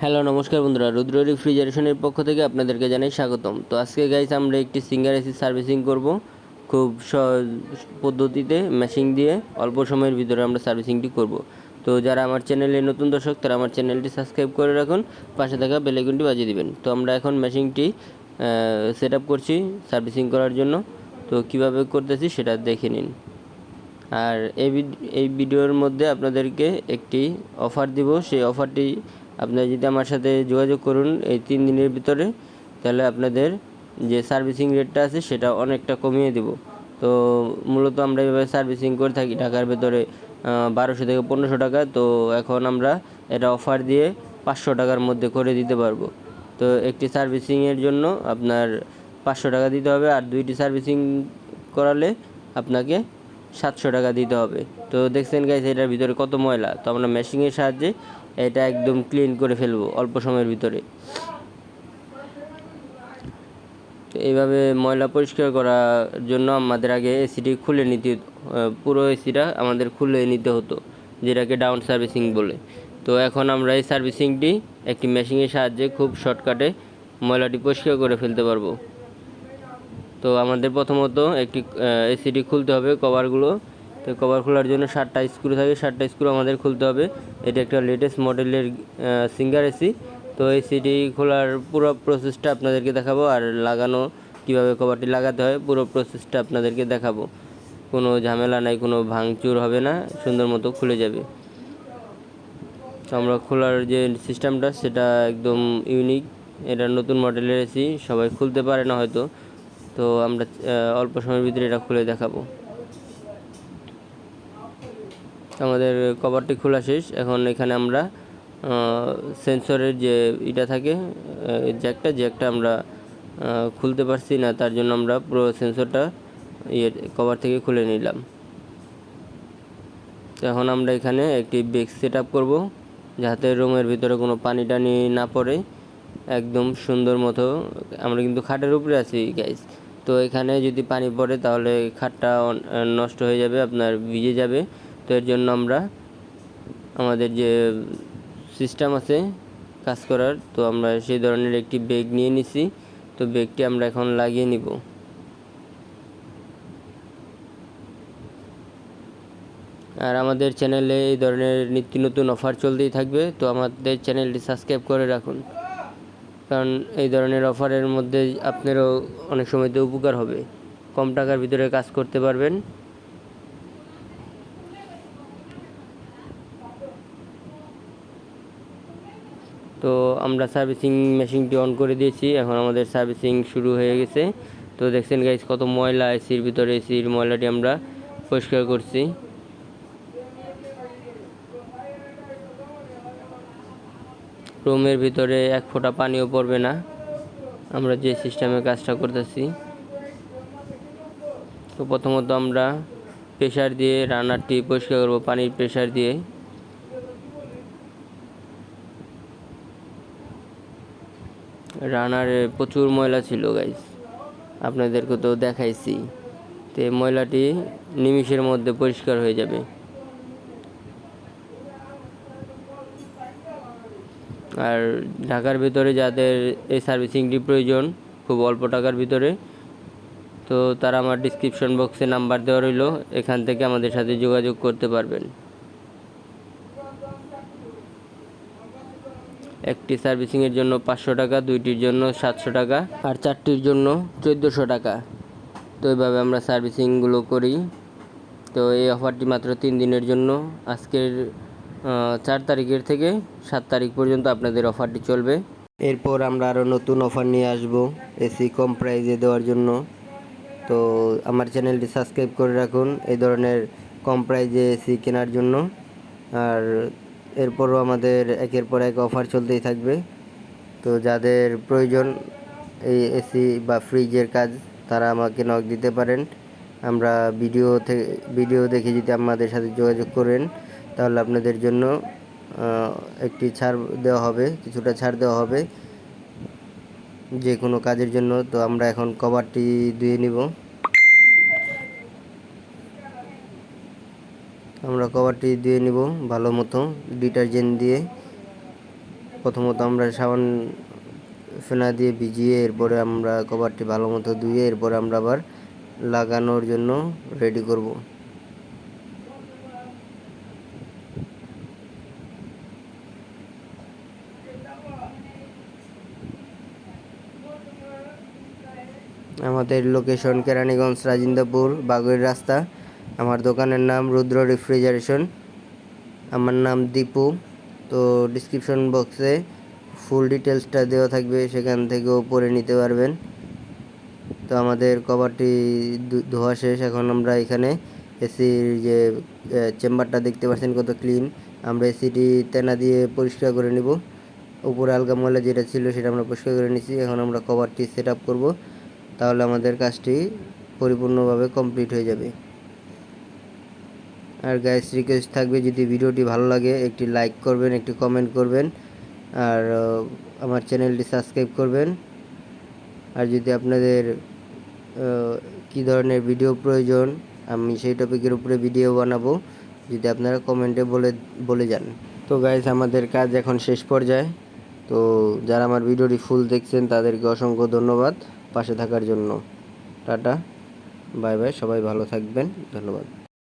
Hello নমস্কার বন্ধুরা, রুদ্র রেফ্রিজারেশনের পক্ষ থেকে আপনাদেরকে জানাই স্বাগতম। তো আজকে গাইস আমরা একটি সিঙ্গার এসি সার্ভিসিং করব খুব সহজ পদ্ধতিতে, মেশিন দিয়ে অল্প সময়ের ভিতরে আমরা সার্ভিসিংটি করব। তো যারা আমার চ্যানেলে নতুন দর্শক তারা আমার চ্যানেলটি সাবস্ক্রাইব করে রাখুন, পাশে থাকা বেল আইকনটি বাজিয়ে দিবেন। তো আমরা এখন মেশিনটি সেট আপ করছি সার্ভিসিং করার জন্য। তো কিভাবে করতেছি সেটা দেখে নিন। আর এই ভিডিওর মধ্যে আপনাদেরকে একটি অফার দিব। সেই অফারটি আপনারা যদি আমার সাথে যোগাযোগ করুন এই 3 দিনের ভিতরে, তাহলে আপনাদের যে সার্ভিসিং রেটটা আছে সেটা অনেকটা কমিয়ে দেব। তো মূলত আমরা এভাবে সার্ভিসিং করে থাকি ঢাকার ভেতরে 1200 থেকে 1500 টাকা। তো এখন আমরা এটা অফার দিয়ে 500 টাকার মধ্যে করে দিতে পারবো। তো একটি সার্ভিসিংয়ের জন্য আপনার 500 টাকা দিতে হবে, আর 2টি সার্ভিসিং করালে আপনাকে 700 টাকা দিতে হবে। তো দেখছেন গাইস এটার ভিতরে কত ময়লা। তো আমরা মেশিনের সাহায্যে এটা একদম ক্লিন করে ফেলবো অল্প সময়ের ভিতরে। তো এইভাবে ময়লা পরিষ্কার করার জন্য আমাদের আগে এসিটি খুলে নিতে, পুরো এসিটা আমাদের খুলে নিতে হতো, যেটাকে ডাউন সার্ভিসিং বলে। তো এখন আমরা এই সার্ভিসিংটি একটি মেশিনের সাহায্যে খুব শর্টকাটে ময়লাটি পরিষ্কার করে ফেলতে পারবো। তো আমাদের প্রথমত একটি এসিটি খুলতে হবে কভারগুলো। তো কভার খোলার জন্য 7টা স্ক্রু থাকে, 7টা স্ক্রু আমাদের খুলতে হবে। এটা একটা লেটেস্ট মডেলের সিঙ্গার এসি। তো এসিটি খোলার পুরো প্রসেসটা আপনাদেরকে দেখাবো, আর লাগানো কিভাবে কভারটি লাগাতে হয় পুরো প্রসেসটা আপনাদেরকে দেখাবো। কোনো ঝামেলা নাই, কোনো ভাঙচুর হবে না, সুন্দর মতো খুলে যাবে। তো আমরা খোলার যে সিস্টেমটা সেটা একদম ইউনিক, এটা নতুন মডেলের এসি, সবাই খুলতে পারে না হয়তো। তো আমরা অল্প সময়ের ভিতরে এটা খুলে দেখাবো। আমাদের কভারটি খোলা শেষ। এখন এখানে আমরা সেন্সরের যে এটা থাকে জ্যাকটা আমরা খুলতে পারছি না, তার জন্য আমরা পুরো সেন্সরটা কভার থেকে খুলে নিলাম। তো এখন আমরা এখানে একটি বেগ সেট আপ করবো, যাতে রুমের ভিতরে কোনো পানি টানি না পড়ে। একদম সুন্দর মতো, আমরা কিন্তু খাটের উপরে আছি গাইস। তো এখানে যদি পানি পড়ে তাহলে খাটটা নষ্ট হয়ে যাবে, আপনার ভিজে যাবে। তো এর জন্য আমরা আমাদের যে সিস্টেম আছে কাজ করার, তো আমরা সেই ধরনের একটি বেগ নিয়ে নিছি। তো বেগটি আমরা এখন লাগিয়ে নিব। আর আমাদের চ্যানেলে এই ধরনের নিত্য নতুন অফার চলতেই থাকবে। তো আমাদের চ্যানেলটি সাবস্ক্রাইব করে রাখুন, কারণ এই ধরনের অফারের মধ্যে আপনারও অনেক সময়তে উপকার হবে, কম টাকার ভিতরে কাজ করতে পারবেন। তো আমরা সার্ভিসিং মেশিনটি অন করে দিয়েছি, এখন আমাদের সার্ভিসিং শুরু হয়ে গেছে। তো দেখছেন গাইস কত ময়লা এসির ভিতরে, এসির ময়লাটি আমরা পরিষ্কার করছি। রুমের ভিতরে এক ফোঁটা পানিও পড়বে না আমরা যে সিস্টেমে কাজটা করতেছি। তো প্রথমত আমরা প্রেসার দিয়ে রান্নারটি পরিষ্কার করব, পানির প্রেসার দিয়ে। রানারে প্রচুর ময়লা ছিল গাইস, আপনাদেরকে তো দেখাইছি। তো এই ময়লাটি নিমিষের মধ্যে পরিষ্কার হয়ে যাবে। আর ঢাকার ভিতরে যাদের এই সার্ভিসিংটি প্রয়োজন খুব অল্প টাকার ভিতরে, তো তারা আমার ডিসক্রিপশন বক্সে নাম্বার দেওয়া রইল, এখান থেকে আমাদের সাথে যোগাযোগ করতে পারবেন। একটি সার্ভিসিংয়ের জন্য 500 টাকা, 2টির জন্য 700 টাকা, আর 4টির জন্য 1400 টাকা। তো এইভাবে আমরা সার্ভিসিংগুলো করি। তো এই অফারটি মাত্র 3 দিনের জন্য, আজকের 4 তারিখের থেকে 7 তারিখ পর্যন্ত আপনাদের অফারটি চলবে। এরপর আমরা আরও নতুন অফার নিয়ে আসব এসি কম প্রাইজে দেওয়ার জন্য। তো আমার চ্যানেলটি সাবস্ক্রাইব করে রাখুন এই ধরনের কম প্রাইজে এসি কেনার জন্য। আর এরপরও আমাদের একের পর এক অফার চলতেই থাকবে। তো যাদের প্রয়োজন এই এসি বা ফ্রিজের কাজ, তারা আমাকে নক দিতে পারেন। আমরা ভিডিও দেখে যদি আমাদের সাথে যোগাযোগ করেন, তাহলে আপনাদের জন্য একটি ছাড় দেওয়া হবে, কিছুটা ছাড় দেওয়া হবে যে কোনো কাজের জন্য। তো আমরা এখন কভারটি ধুয়ে নিব। আমরা কভারটি ধুয়ে নিব ভালো মতো ডিটারজেন্ট দিয়ে। প্রথমত আমরা সাবান ফেনা দিয়ে ভিজিয়ে এরপরে আমরা কভারটি ভালো মতো ধুয়ে এরপরে আমরা আবার লাগানোর জন্য রেডি করব। আমাদের লোকেশন কেরানীগঞ্জ রাজিন্দাপুর বাগুড়ি রাস্তা। আমার দোকানের নাম রুদ্র রেফ্রিজারেশন। আমার নাম দীপু। তো ডিসক্রিপশন বক্সে ফুল ডিটেলসটা দেওয়া থাকবে, সেখান থেকেও পড়ে নিতে পারবেন। তো আমাদের কভারটি ধোয়া শেষ। এখন আমরা এখানে এসির যে চেম্বারটা দেখতে পাচ্ছেন কত ক্লিন, আমরা এসিটি তেনা দিয়ে পরিষ্কার করে নিব। উপরে আলগা ময়লা যেটা ছিল সেটা আমরা পরিষ্কার করে নিছি। এখন আমরা কভারটি সেট আপ করবো, তাহলে আমাদের কাজটি পরিপূর্ণভাবে কমপ্লিট হয়ে যাবে। আর গাইস রিকোয়েস্ট থাকবে, যদি ভিডিওটি ভালো লাগে একটি লাইক করবেন, একটি কমেন্ট করবেন, আর আমার চ্যানেলটি সাবস্ক্রাইব করবেন। আর যদি আপনাদের কী ধরনের ভিডিও প্রয়োজন আমি সেই টপিকের উপরে ভিডিও বানাবো, যদি আপনারা কমেন্টে বলে যান। তো গাইস আমাদের কাজ এখন শেষ পর্যায়ে। তো যারা আমার ভিডিওটি ফুল দেখছেন তাদেরকে অসংখ্য ধন্যবাদ পাশে থাকার জন্য। টাটা, বাই বাই, সবাই ভালো থাকবেন, ধন্যবাদ।